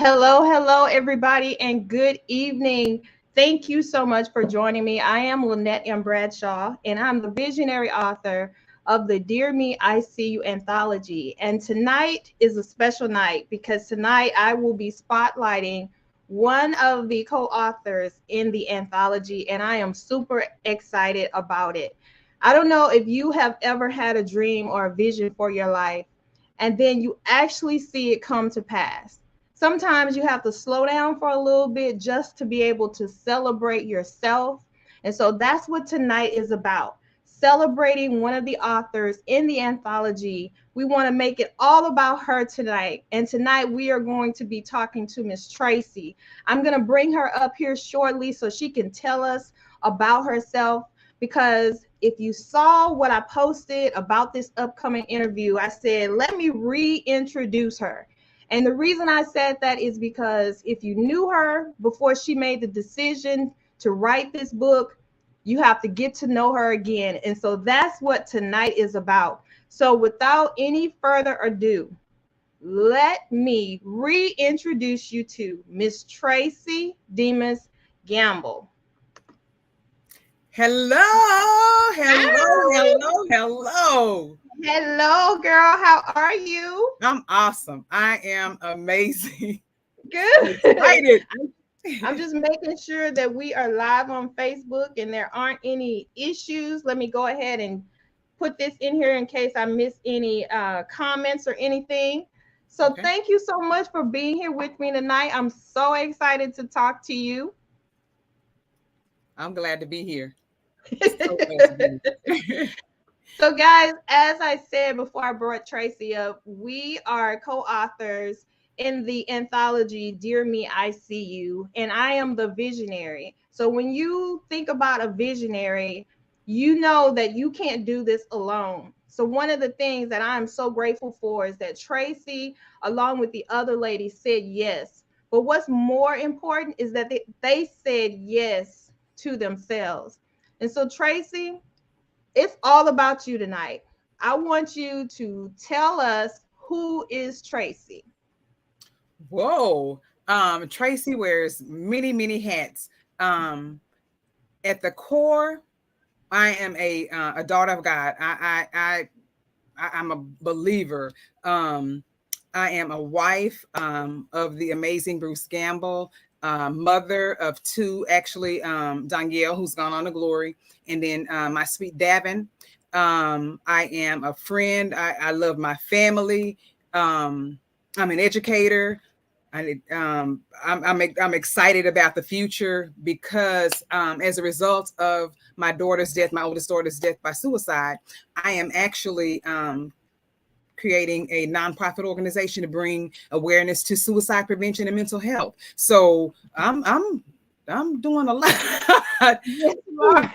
Hello, everybody, and good evening. Thank you so much for joining me. I am Lynette M. Bradshaw, and I'm the visionary author of the Dear Me, I See You anthology. And tonight is a special night because tonight I will be spotlighting one of the co-authors in the anthology, and I am super excited about it. I don't know if you have ever had a dream or a vision for your life, and then you actually see it come to pass. Sometimes you have to slow down for a little bit just to be able to celebrate yourself. And so that's what tonight is about, celebrating one of the authors in the anthology. We want to make it all about her tonight. And tonight we are going to be talking to Miss Traci. I'm going to bring her up here shortly so she can tell us about herself. Because if you saw what I posted about this upcoming interview, I said, let me reintroduce her. And the reason I said that is because if you knew her before she made the decision to write this book, you have to get to know her again. And so that's what tonight is about. So without any further ado, let me reintroduce you to Miss Traci Demus-Gamble. Hello. Hello, girl. How are you? I'm awesome. I am amazing. Good. Excited. I'm just making sure that we are live on Facebook and there aren't any issues. Let me go ahead and put this in here in case I miss any comments or anything. So Okay. thank you so much for being here with me tonight. I'm so excited to talk to you. I'm glad to be here. So glad to be here. So, guys, as I said before I brought Traci up, we are co-authors in the anthology Dear Me, I See You, and I am the visionary. So when you think about a visionary, you know that you can't do this alone. So one of the things that I'm so grateful for is that Traci, along with the other ladies, said yes. But what's more important is that they said yes to themselves. And so, Traci, it's all about you tonight. I want you to tell us, who is Traci? Whoa. Traci wears many hats. Um, at the core, I am a daughter of God. I'm a believer. I am a wife of the amazing Bruce Gamble, mother of two, actually, Danielle, who's gone on to glory, and then my sweet Davin. I am a friend. I love my family. I'm an educator. I'm excited about the future because as a result of my daughter's death, my oldest daughter's death by suicide, I am actually creating a nonprofit organization to bring awareness to suicide prevention and mental health. So I'm doing a lot. Yes, you are.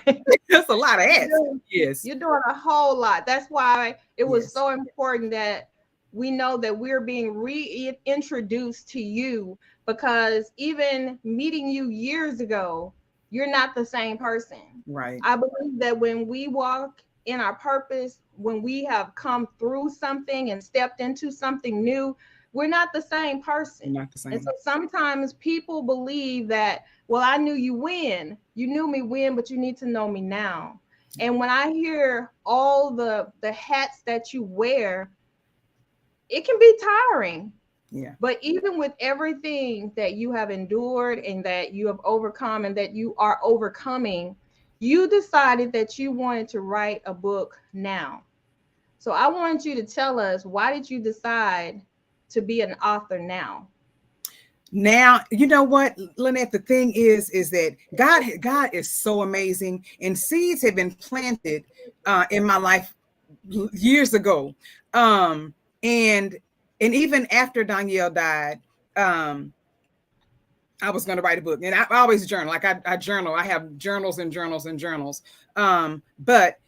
That's a lot of hats. Yes. You're doing a whole lot. That's why it was Yes. so important that we know that we're being reintroduced to you, because even meeting you years ago, you're not the same person. Right. I believe that when we walk in our purpose, when we have come through something and stepped into something new, we're not the same person. Not the And same. so sometimes people believe that, well, I knew you when. You knew me when, but you need to know me now. And when I hear all the hats that you wear, it can be tiring. Yeah. But even with everything that you have endured and that you have overcome and that you are overcoming, you decided that you wanted to write a book now. So I want you to tell us, why did you decide to be an author now? Now, you know what, Lynette, the thing is that God is so amazing, and seeds have been planted in my life years ago. Um, and even after Danielle died, I was going to write a book, and I always journal. Like I journal. I have journals and journals and journals. But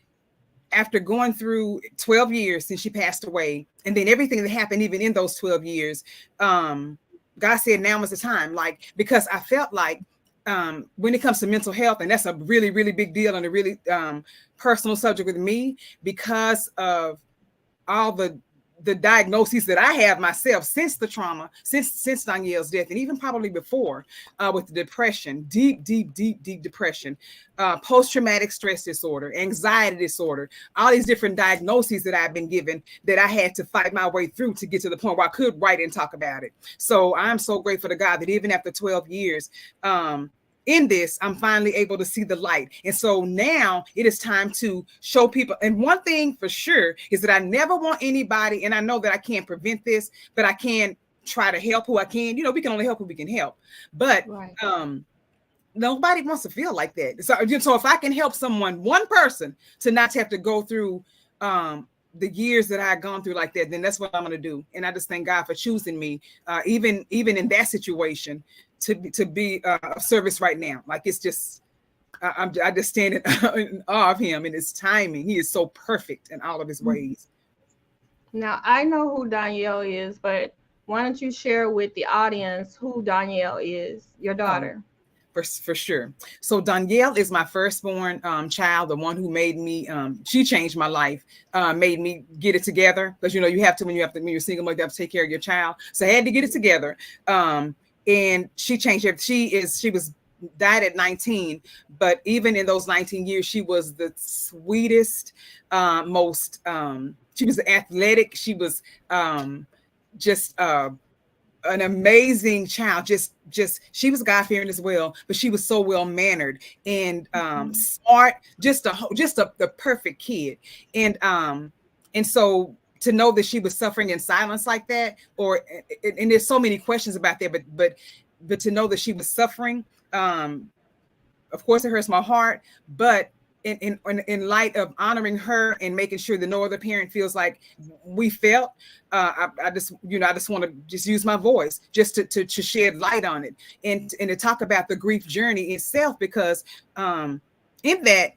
after going through 12 years since she passed away, and then everything that happened even in those 12 years, God said now is the time. Like, because I felt like when it comes to mental health, and that's a really big deal and a really personal subject with me, because of all the the diagnoses that I have myself since the trauma, since Danielle's death, and even probably before, with the depression, deep depression, post-traumatic stress disorder, anxiety disorder, all these different diagnoses that I've been given that I had to fight my way through to get to the point where I could write and talk about it. So I'm so grateful to God that even after 12 years, in this, I'm finally able to see the light. And so now it is time to show people. And one thing for sure is that I never want anybody, and I know that I can't prevent this, but I can try to help who I can. You know, we can only help who we can help. But nobody wants to feel like that. So if I can help someone, one person, to not have to go through the years that I've gone through like that, then that's what I'm going to do. And I just thank God for choosing me, even in that situation, to be of service right now. Like, it's just, I just stand in awe of him and his timing. He is so perfect in all of his ways. Now, I know who Danielle is, but why don't you share with the audience who Danielle is, your daughter? For sure. So Danielle is my firstborn child, the one who made me, she changed my life, made me get it together. Because, you know, you have to, when you're single, you have to take care of your child. So I had to get it together. And she changed it. She was died at 19, but even in those 19 years, she was the sweetest, most, she was athletic. She was just an amazing child. Just she was God-fearing as well, but she was so well-mannered and smart, just the perfect kid. And so to know that she was suffering in silence like that, and there's so many questions about that, but to know that she was suffering, of course it hurts my heart, but in light of honoring her and making sure that no other parent feels like we felt, I just want to just use my voice just to shed light on it and to talk about the grief journey itself, because in that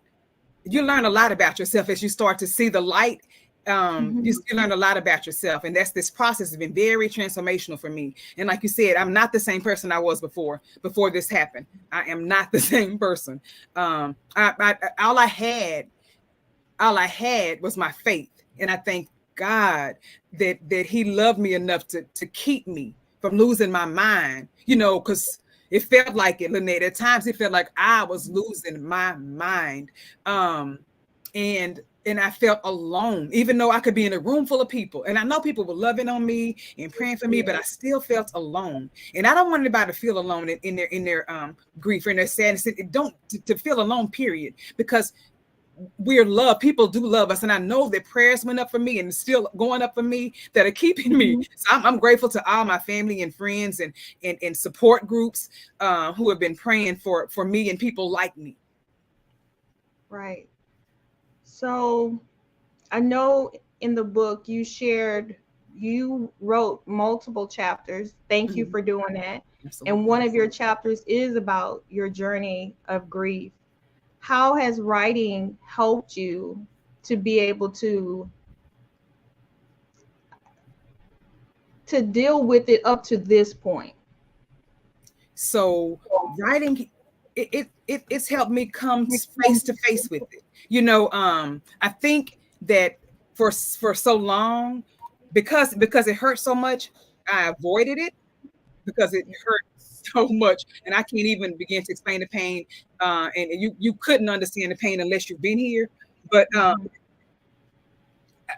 you learn a lot about yourself as you start to see the light. You learn a lot about yourself, and this process has been very transformational for me. And like you said, I'm not the same person I was before this happened. I am not the same person. All I had was my faith, and I thank God that He loved me enough to keep me from losing my mind. You know, because it felt like it, Lynette. At times, it felt like I was losing my mind, and I felt alone, even though I could be in a room full of people. And I know people were loving on me and praying for me, but I still felt alone. And I don't want anybody to feel alone in their grief or in their sadness. Don't feel alone, period. Because we're loved. People do love us. And I know that prayers went up for me and still going up for me that are keeping me. So I'm grateful to all my family and friends and support groups who have been praying for me and people like me. Right. So I know in the book you wrote multiple chapters. Thank you for doing that. Absolutely. And one of your chapters is about your journey of grief. How has writing helped you to be able to deal with it up to this point? So writing, it's helped me come face to face with it. You know, I think that for so long, because it hurt so much, I avoided it because it hurt so much, and I can't even begin to explain the pain. And you couldn't understand the pain unless you've been here. But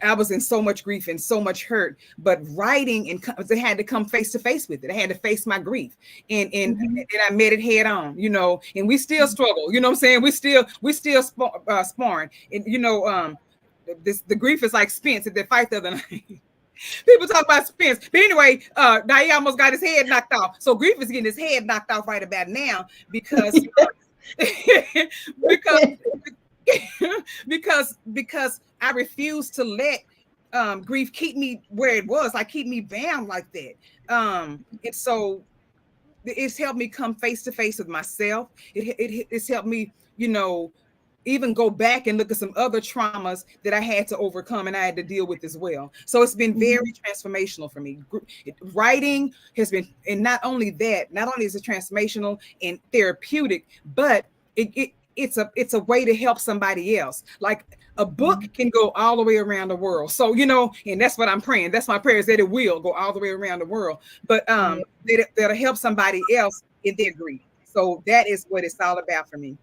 I was in so much grief and so much hurt, but writing I had to come face to face with it. I had to face my grief, and I met it head on, you know. And we still struggle, you know what I'm saying? We still sparring, and you know, the grief is like Spence at the fight the other night. People talk about Spence, but anyway, Diane almost got his head knocked off. So grief is getting his head knocked off right about now because because I refuse to let grief keep me where it was, like keep me bound like that. And so it's helped me come face to face with myself. It's helped me, you know, even go back and look at some other traumas that I had to overcome and I had to deal with as well. So it's been very transformational for me. Writing has been, and not only is it transformational and therapeutic, but it's a way to help somebody else. Like a book can go all the way around the world. So, and that's what I'm praying. That's my prayer, is that it will go all the way around the world. But that'll help somebody else in their grief. So that is what it's all about for me.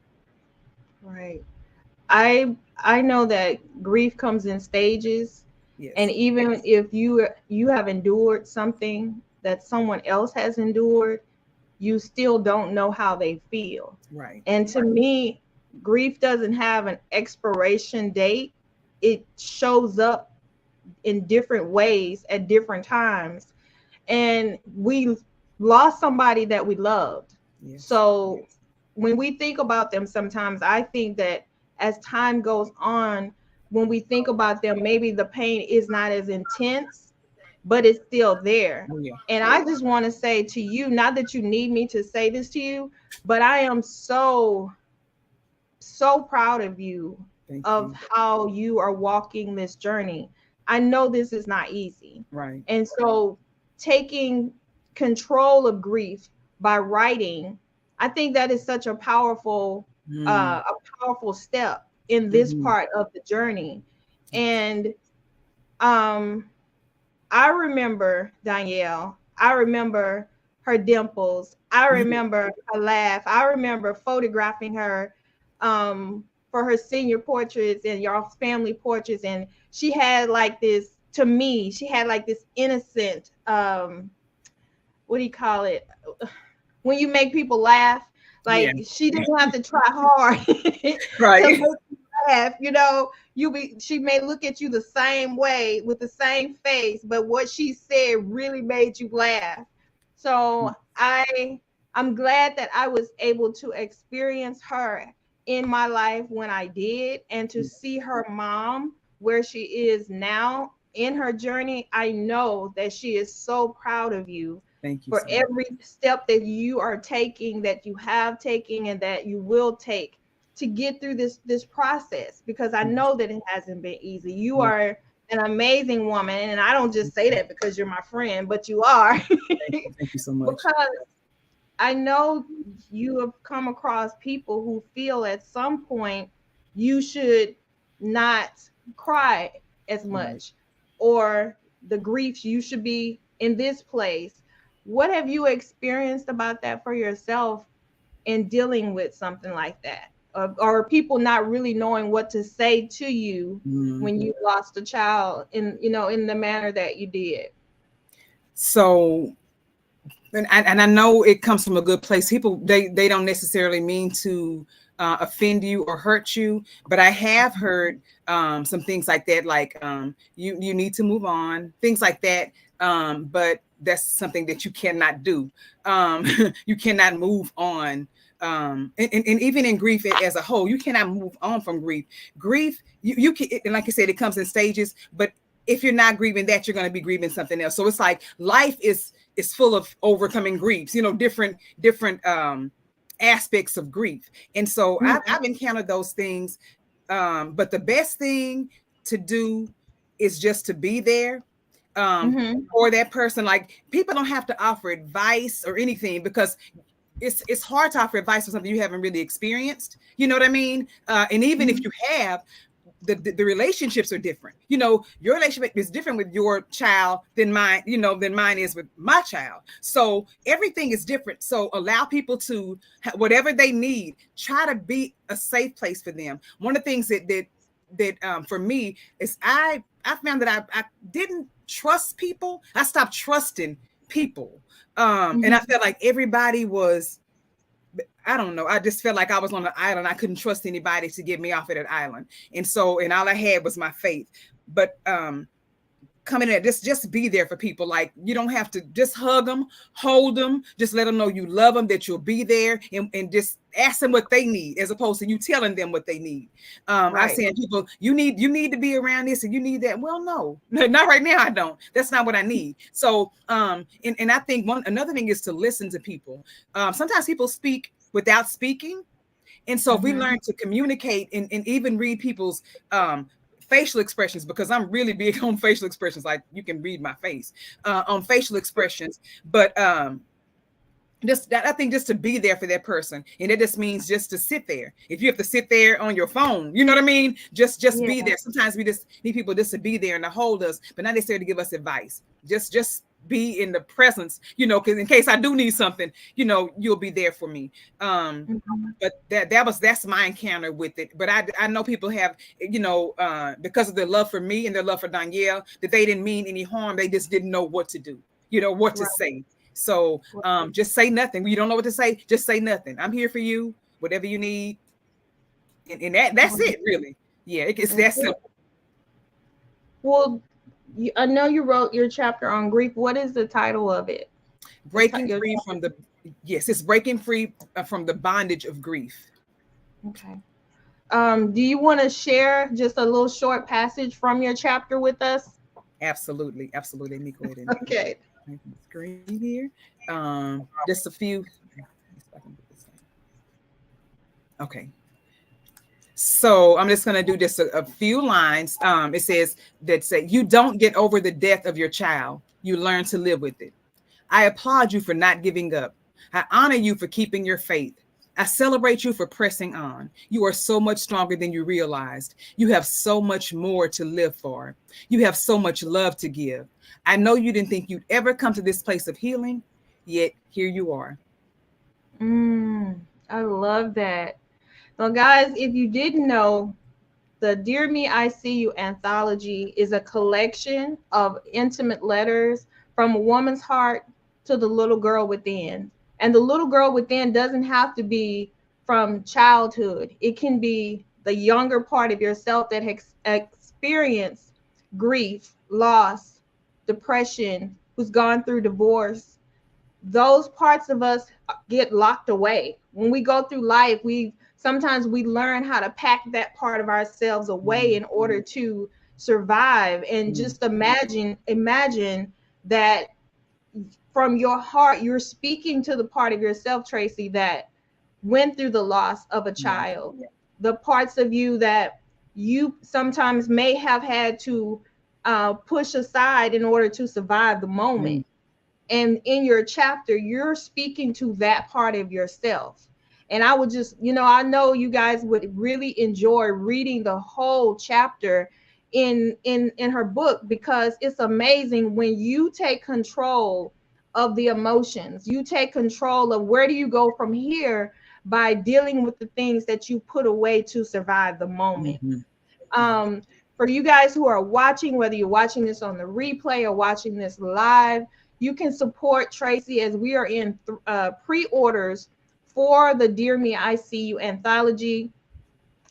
Right. I know that grief comes in stages. Yes. And even if you have endured something that someone else has endured, you still don't know how they feel. Right. And to me, grief doesn't have an expiration date. It shows up in different ways at different times. And we lost somebody that we loved. Yes. So when we think about them, sometimes I think that as time goes on, when we think about them, maybe the pain is not as intense, but it's still there. Oh, yeah. And I just want to say to you, not that you need me to say this to you, but I am so proud of you, of how you are walking this journey. I know this is not easy. Right. And so taking control of grief by writing, I think that is such a powerful step in this part of the journey. And I remember Danielle. I remember her dimples. I remember her laugh. I remember photographing her for her senior portraits and y'all's family portraits. And she had like this, to me, she had like this innocent, what do you call it? When you make people laugh, like she didn't have to try hard right. to make you laugh. She may look at you the same way with the same face, but what she said really made you laugh. So I'm glad that I was able to experience her in my life when I did, and to see her mom where she is now in her journey. I know that she is so proud of you. Thank you for every step that you are taking, that you have taken, and that you will take to get through this process, because I know that it hasn't been easy. You are an amazing woman, and I don't just say that because you're my friend, but you are. Thank you so much. Because I know you have come across people who feel at some point you should not cry as much, or the grief, you should be in this place. What have you experienced about that for yourself in dealing with something like that? Or people not really knowing what to say to you when you lost a child in the manner that you did? So, and I know it comes from a good place. People, they don't necessarily mean to offend you or hurt you, but I have heard some things like that, like you need to move on, things like that. But that's something that you cannot do. You cannot move on. And even in grief as a whole, you cannot move on from grief. Grief, you can, and like I said, it comes in stages, but if you're not grieving that, you're going to be grieving something else. So it's like life is full of overcoming griefs, different aspects of grief. And so I've encountered those things. But the best thing to do is just to be there for that person. Like, people don't have to offer advice or anything, because it's hard to offer advice for something you haven't really experienced. You know what I mean? And even if you have, the relationships are different. Your relationship is different with your child than mine, than mine is with my child. So everything is different. So allow people to whatever they need. Try to be a safe place for them. One of the things that for me is I found that I didn't trust people. I stopped trusting people. And I felt like everybody was, I don't know. I just felt like I was on an island. I couldn't trust anybody to get me off of that island. And all I had was my faith. But coming in, just be there for people. Like, you don't have to just hug them, hold them, just let them know you love them, that you'll be there, and just ask them what they need, as opposed to you telling them what they need. I say to people, you need to be around this and you need that. Well, no, not right now. I don't. That's not what I need. So and I think another thing is to listen to people. Sometimes people speak without speaking. And so if we learn to communicate and even read people's facial expressions, because I'm really big on facial expressions. Like, you can read my face on facial expressions, but just that, I think just to be there for that person, and it just means just to sit there. If you have to sit there on your phone, you know what I mean, just Yeah. be there. Sometimes we just need people just to be there and to hold us, but not necessarily to give us advice. Just be in the presence, because in case I do need something, you'll be there for me. Mhm. But that's my encounter with it. But I know people have, because of their love for me and their love for Danielle, that they didn't mean any harm. They just didn't know what to do, what to Right. say. So just say nothing. You don't know what to say, just say nothing. I'm here for you, whatever you need. And that's it, really. Yeah, it's That's that it. simple. Well, I know you wrote your chapter on grief. What is the title of it? Breaking Your free from the Yes, it's breaking free from the bondage of grief. okay. Do you want to share just a little short passage from your chapter with us? Absolutely, absolutely. Let me go ahead and Okay. the screen here. Just a few. Okay. So I'm just going to do just a few lines. It says that say, you don't get over the death of your child. You learn to live with it. I applaud you for not giving up. I honor you for keeping your faith. I celebrate you for pressing on. You are so much stronger than you realized. You have so much more to live for. You have so much love to give. I know you didn't think you'd ever come to this place of healing, yet here you are. I love that. So, guys, if you didn't know, the Dear Me, I See You anthology is a collection of intimate letters from a woman's heart to the little girl within. And the little girl within doesn't have to be from childhood, it can be the younger part of yourself that has experienced grief, loss, depression, who's gone through divorce. Those parts of us get locked away when we go through life. We sometimes we learn how to pack that part of ourselves away in order to survive. And just imagine that from your heart you're speaking to the part of yourself, Traci, that went through the loss of a Yeah. child. The parts of you that you sometimes may have had to push aside in order to survive the moment. And in your chapter you're speaking to that part of yourself. And I would just, I know you guys would really enjoy reading the whole chapter in her book, because it's amazing when you take control of the emotions. You take control of where do you go from here by dealing with the things that you put away to survive the moment. Mm-hmm. um for you guys who are watching, whether you're watching this on the replay or watching this live, you can support Traci as we are in pre-orders for the Dear Me I See You anthology.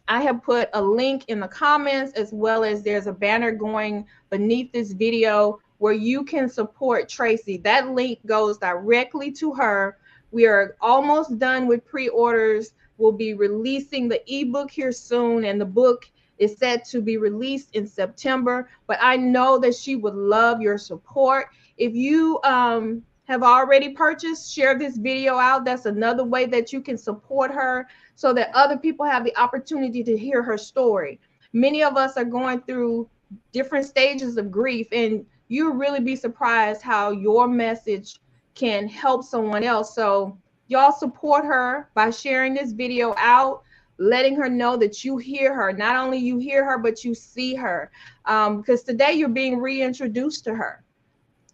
I have put a link in the comments, as well as there's a banner going beneath this video where you can support Traci. That link goes directly to her. We are almost done with pre-orders. We'll be releasing the ebook here soon, and the book is set to be released in September. But I know that she would love your support. If you have already purchased, share this video out. That's another way that you can support her, so that other people have the opportunity to hear her story. Many of us are going through different stages of grief, and you'll really be surprised how your message can help someone else. So y'all support her by sharing this video out, letting her know that you hear her. Not only you hear her, but you see her, because today you're being reintroduced to her.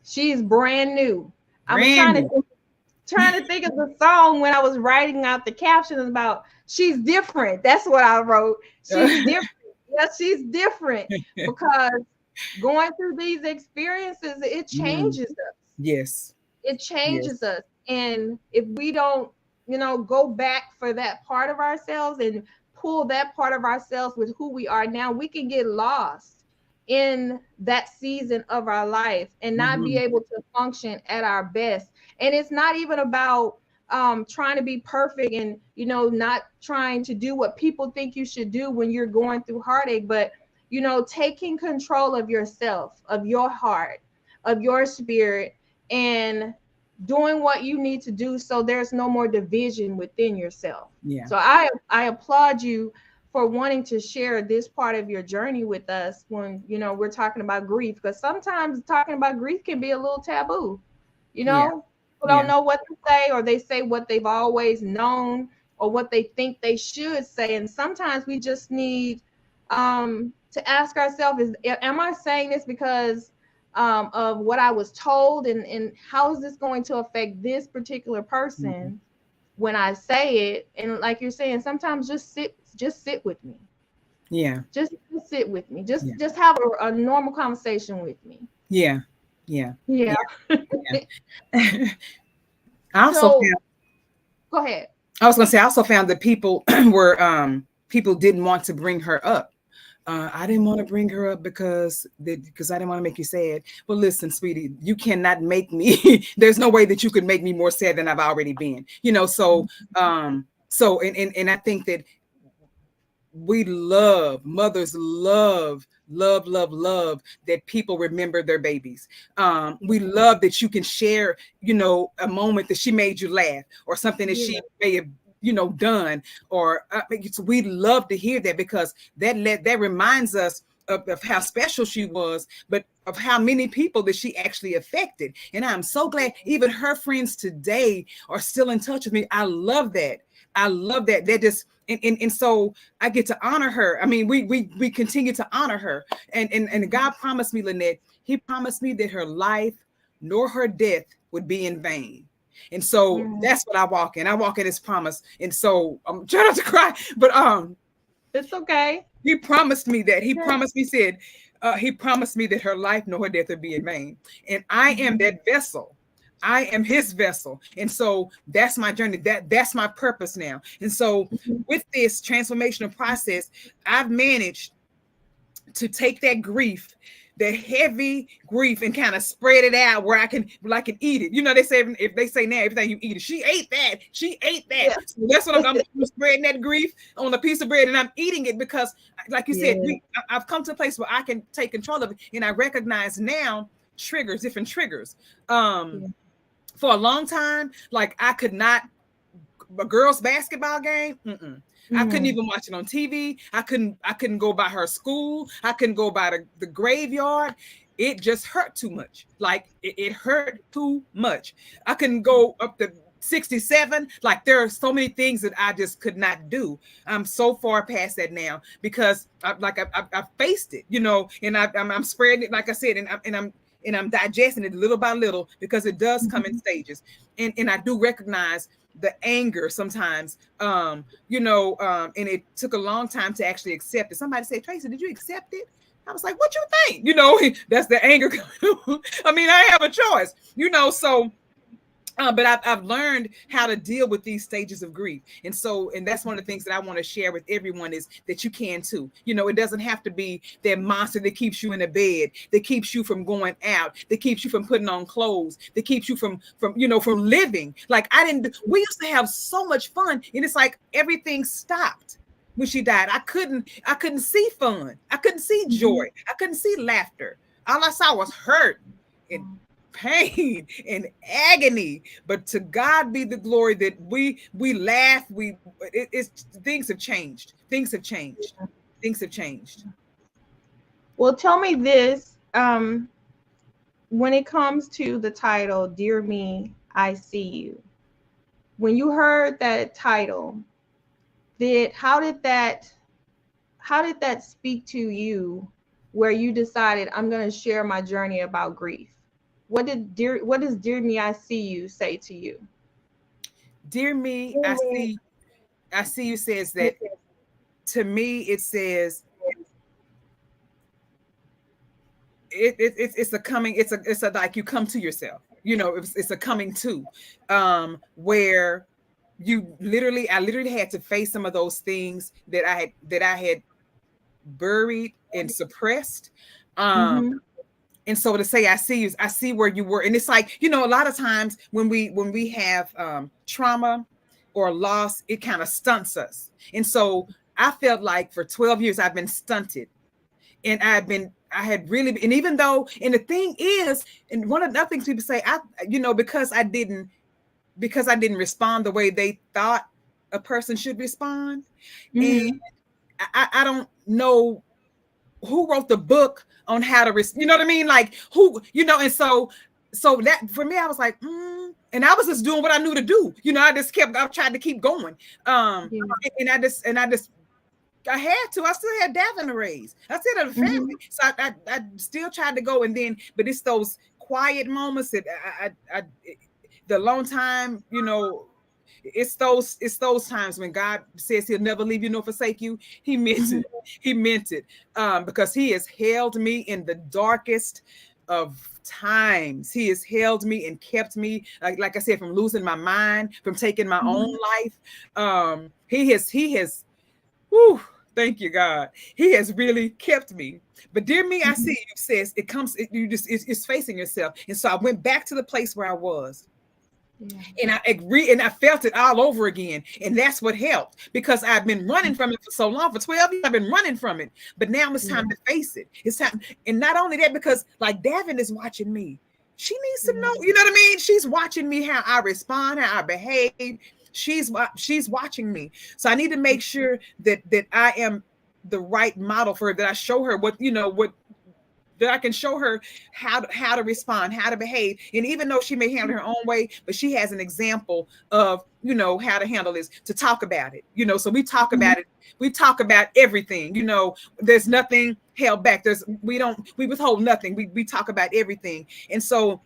She's brand new. I was Brand new. trying to think of the song when I was writing out the captions about she's different. That's what I wrote. She's different. Yes, she's different, because going through these experiences, it changes us. Yes. It Yes. changes us. And if we don't, go back for that part of ourselves and pull that part of ourselves with who we are now, we can get lost in that season of our life and not be able to function at our best. And it's not even about trying to be perfect and, not trying to do what people think you should do when you're going through heartache, but, taking control of yourself, of your heart, of your spirit, and doing what you need to do so there's no more division within yourself. Yeah. So I applaud you for wanting to share this part of your journey with us when, we're talking about grief, because sometimes talking about grief can be a little taboo, you Yeah. know people don't know what to say, or they say what they've always known or what they think they should say. And sometimes we just need to ask ourselves, am I saying this because of what I was told, and how is this going to affect this particular person when I say it? And like you're saying, sometimes just sit with me. Just sit with me. Just have a normal conversation with me. Yeah. I also So, found, go ahead. I was going to say, I also found that people were people didn't want to bring her up. I didn't want to bring her up because I didn't want to make you sad. Well, listen, sweetie, you cannot make me. There's no way that you could make me more sad than I've already been. So and I think that mothers love that people remember their babies. We love that you can share, a moment that she made you laugh, or something that she may have done, or we love to hear that, because that reminds us of how special she was, but of how many people that she actually affected. And I'm so glad even her friends today are still in touch with me. I love that. They're just and so I get to honor her. I mean, we continue to honor her, and God promised me, Lynette, he promised me that her life nor her death would be in vain. And so that's what I walk in. I walk in his promise. And so I'm trying not to cry, but it's okay. He promised me that. He promised me that her life nor her death would be in vain. And I am that vessel. I am his vessel. And so that's my journey. That's my purpose now. And so with this transformational process, I've managed to take that grief, the heavy grief, and kind of spread it out where I can eat it. They say, if they say now everything you eat it, she ate that. Yeah. So that's what I'm spreading that grief on a piece of bread, and I'm eating it because, like you said, I've come to a place where I can take control of it, and I recognize now different triggers. For a long time, like I could not, a girls' basketball game. I couldn't even watch it on TV. I couldn't go by her school. I couldn't go by the graveyard. It just hurt too much. Like it hurt too much. I couldn't go up to 67. Like there are so many things that I just could not do. I'm so far past that now because I faced it, and I'm spreading it, like I said, and I'm digesting it little by little, because it does come in stages. And I do recognize the anger sometimes, and it took a long time to actually accept it. Somebody said, Traci, did you accept it? I was like, what you think? That's the anger. I mean, I have a choice, so but I've learned how to deal with these stages of grief. And that's one of the things that I want to share with everyone, is that you can too. It doesn't have to be that monster that keeps you in the bed, that keeps you from going out, that keeps you from putting on clothes, that keeps you from living. Like we used to have so much fun, and it's like everything stopped when she died. I couldn't see fun. I couldn't see joy. I couldn't see laughter. All I saw was hurt and pain and agony. But to God be the glory that we laugh. Things have changed. Things have changed. Well, tell me this, when it comes to the title, Dear Me, I See You. When you heard that title, how did that speak to you, where you decided, I'm going to share my journey about grief? What does Dear Me, I See You say to you? Dear Me, I see you says that to me. It says it's a coming. It's a like you come to yourself. It's a coming to, where I literally had to face some of those things that I had buried and suppressed. And so to say, I see you, I see where you were. And it's like, a lot of times when we have trauma or loss, it kind of stunts us. And so I felt like for 12 years, I've been stunted. And and even though, and the thing is, and one of the things people say, because I didn't respond the way they thought a person should respond. And I don't know who wrote the book on how to, you know what I mean? Like who, and so so that for me, I was like, and I was just doing what I knew to do. You know, I tried to keep going. And I had to. I still had Davin to raise. I still had a family, so I still tried to go. And then, but it's those quiet moments that the long time, you know. It's those times when God says He'll never leave you nor forsake you. He meant it. He meant it, because He has held me in the darkest of times. He has held me and kept me, like I said, from losing my mind, from taking my own life. He has. Whew, thank you, God. He has really kept me. But dear me, I see you says it's facing yourself. And so I went back to the place where I was. Yeah. And I agree, and I felt it all over again. And that's what helped, because I've been running from it for so long. For 12 years, I've been running from it. But now it's time to face it. It's time. And not only that, because like Davin is watching me. She needs to know, you know what I mean? She's watching me, how I respond, how I behave. She's watching me. So I need to make sure that I am the right model for her, that I show her that I can show her how to respond, how to behave. And even though she may handle her own way, but she has an example of, how to handle this, to talk about it, so we talk about it. We talk about everything, there's nothing held back. We withhold nothing. We talk about everything. And so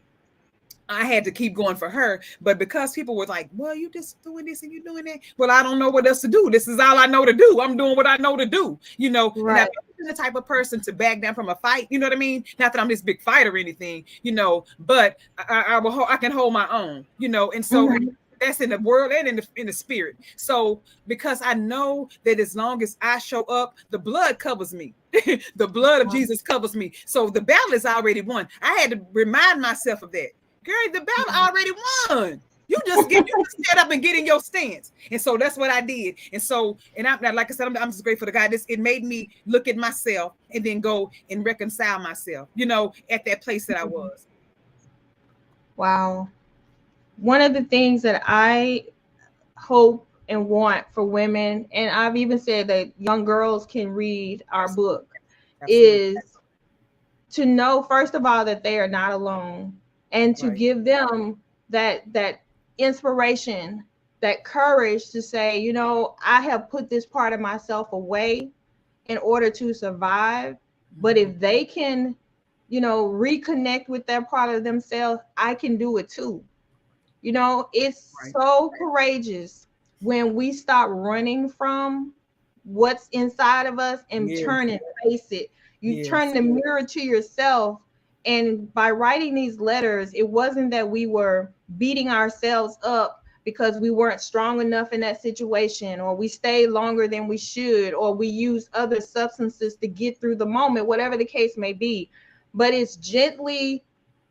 I had to keep going for her, but because people were like, well, you just doing this and you doing that. Well, I don't know what else to do. This is all I know to do. I'm doing what I know to do, Right. And I've been the type of person to back down from a fight. You know what I mean? Not that I'm this big fight or anything, but I can hold my own, and so that's in the world and in the spirit. So because I know that as long as I show up, the blood covers me. The blood of Jesus covers me. So the battle is already won. I had to remind myself of that. Girl, the battle already won. You just set up and get in your stance. And so that's what I did. And so, and I'm like I said, I'm just grateful to God. It made me look at myself and then go and reconcile myself, at that place that I was. Wow. One of the things that I hope and want for women, and I've even said that young girls can read our book, is to know, first of all, that they are not alone, and to give them that inspiration, that courage to say, I have put this part of myself away in order to survive. But if they can, reconnect with that part of themselves, I can do it too. It's so courageous when we stop running from what's inside of us and turn and face it. You turn the mirror to yourself. And by writing these letters, it wasn't that we were beating ourselves up because we weren't strong enough in that situation, or we stayed longer than we should, or we used other substances to get through the moment, whatever the case may be. But it's gently,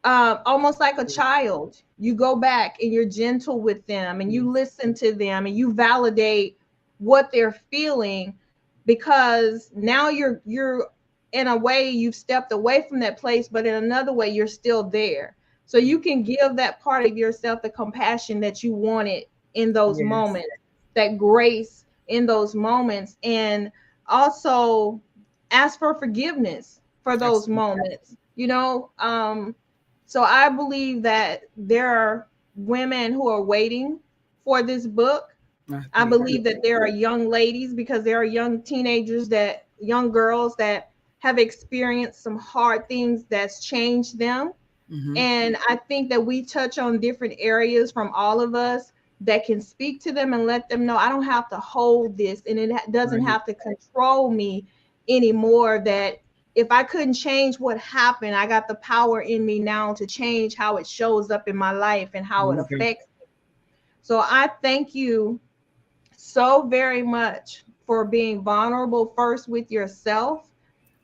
almost like a child. You go back and you're gentle with them, and you listen to them, and you validate what they're feeling, because now you're in a way, you've stepped away from that place, but in another way, you're still there. So you can give that part of yourself the compassion that you wanted in those moments, that grace in those moments, and also ask for forgiveness for those moments, So I believe that there are women who are waiting for this book. I believe that there are young ladies, because there are young teenagers, young girls that have experienced some hard things that's changed them. And I think that we touch on different areas from all of us that can speak to them and let them know, I don't have to hold this, and it doesn't have to control me anymore. That if I couldn't change what happened, I got the power in me now to change how it shows up in my life and how it affects me. So I thank you so very much for being vulnerable first with yourself,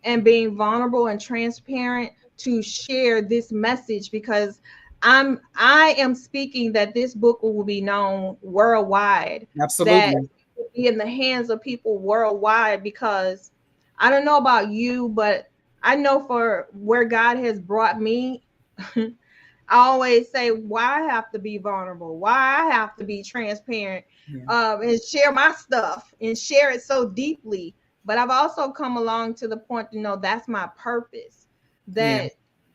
and being vulnerable and transparent to share this message, because I am speaking that this book will be known worldwide. Absolutely. That it will be in the hands of people worldwide, because I don't know about you, but I know for where God has brought me, I always say, why I have to be vulnerable, why I have to be transparent, and share my stuff and share it so deeply. But I've also come along to the point to know that's my purpose, that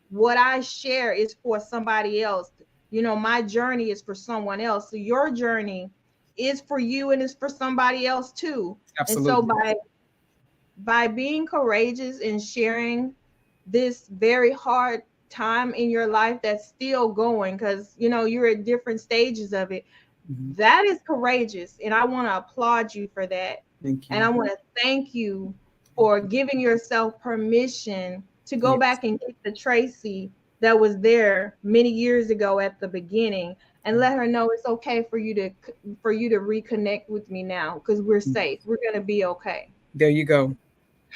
what I share is for somebody else. You know, my journey is for someone else. So your journey is for you and is for somebody else too. And so Absolutely. by being courageous and sharing this very hard time in your life that's still going, because you know you're at different stages of it, Mhm. that is courageous, and I want to applaud you for that. Thank And I you. want to thank you Thank for you. giving yourself permission to go Yes. back and get the Traci that was there many years ago at the beginning, and let her know it's okay for you to reconnect with me now, because we're safe, we're going to be okay. There you go.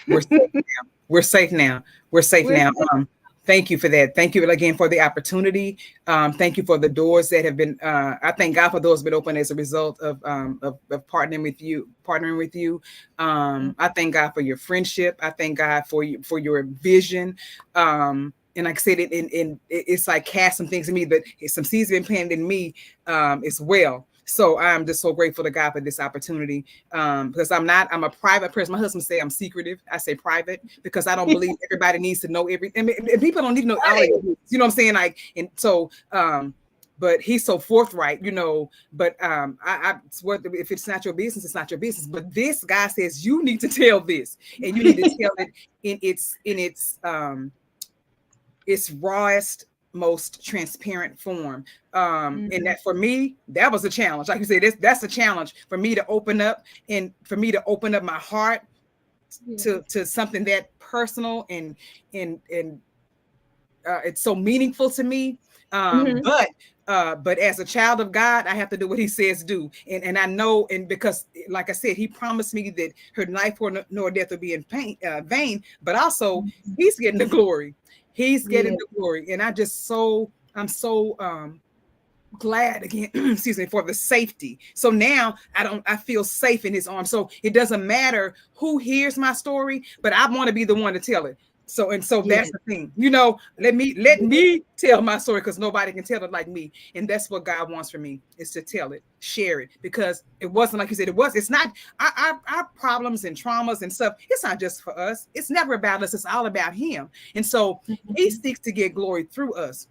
We're safe now. We're safe now. We're safe We're now. safe. Thank you for that. Thank you again for the opportunity. Thank you for the doors that have been. I thank God for those been open as a result of partnering with you. Partnering with you. I thank God for your friendship. I thank God for your vision. And like I said, it's like cast some things in me, but some seeds been planted in me as well. So I'm just so grateful to God for this opportunity. Because I'm a private person. My husband say I'm secretive. I say private because I don't believe everybody needs to know everything. And people don't need to know all of your business. You know what I'm saying? Like, and so, but he's so forthright, you know. But if it's not your business, it's not your business. But this guy says you need to tell this, and you need to tell it in its rawest, most transparent form. And that for me, that was a challenge. Like you said, that's a challenge for me to open up, and for me to open up my heart to something that personal and it's so meaningful to me. But as a child of God, I have to do what he says do. And I know, and because like I said, he promised me that her life nor death will be in vain, but also he's getting the glory. He's getting the glory. And I'm so glad again, excuse me, for the safety. So now I feel safe in his arms. So it doesn't matter who hears my story, but I want to be the one to tell it. So that's the thing, you know, let me tell my story, because nobody can tell it like me. And that's what God wants from me, is to tell it, share it, because it wasn't like you said, it's not our problems and traumas and stuff. It's not just for us. It's never about us. It's all about him. And so he seeks to get glory through us.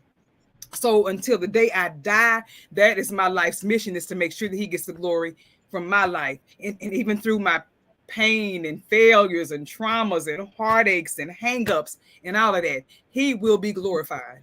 So until the day I die, that is my life's mission, is to make sure that he gets the glory from my life. And even through my pain and failures and traumas and heartaches and hangups and all of that, he will be glorified.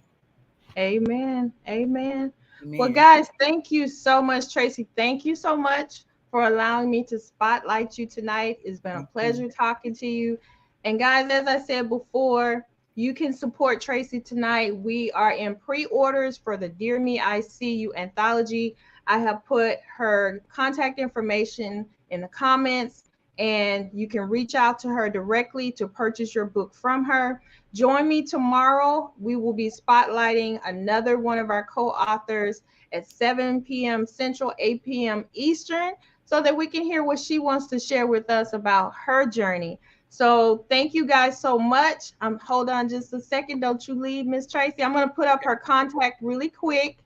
Amen. Amen. Well, Amen. guys, thank you so much, Traci. Thank you so much for allowing me to spotlight you tonight. It's been a Thank you. pleasure talking to you. And guys, as I said before, you can support Traci tonight. We are in pre-orders for the Dear Me, I See You anthology. I have put her contact information in the comments, and you can reach out to her directly to purchase your book from her. Join me tomorrow. We will be spotlighting another one of our co-authors at 7 p.m. Central, 8 p.m. Eastern, so that we can hear what she wants to share with us about her journey. So thank you guys so much. Hold on just a second. Don't you leave, Miss Traci. I'm going to put up her contact really quick.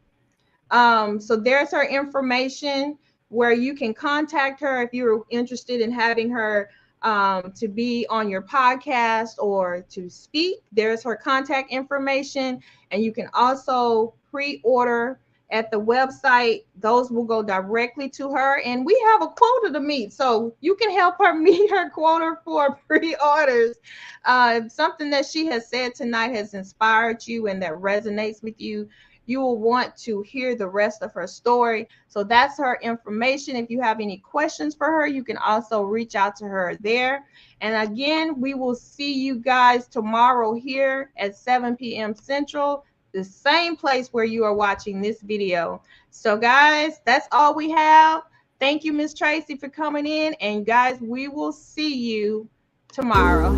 So there's her information where you can contact her if you're interested in having her to be on your podcast or to speak. There's her contact information, and you can also pre-order at the website. Those will go directly to her, and we have a quota to meet, so you can help her meet her quota for pre-orders. Something that she has said tonight has inspired you and that resonates with you, you will want to hear the rest of her story. So that's her information. If you have any questions for her, you can also reach out to her there. And again, we will see you guys tomorrow here at 7 p.m. Central, the same place where you are watching this video. So guys, that's all we have. Thank you, Miss Traci, for coming in. And guys, we will see you tomorrow.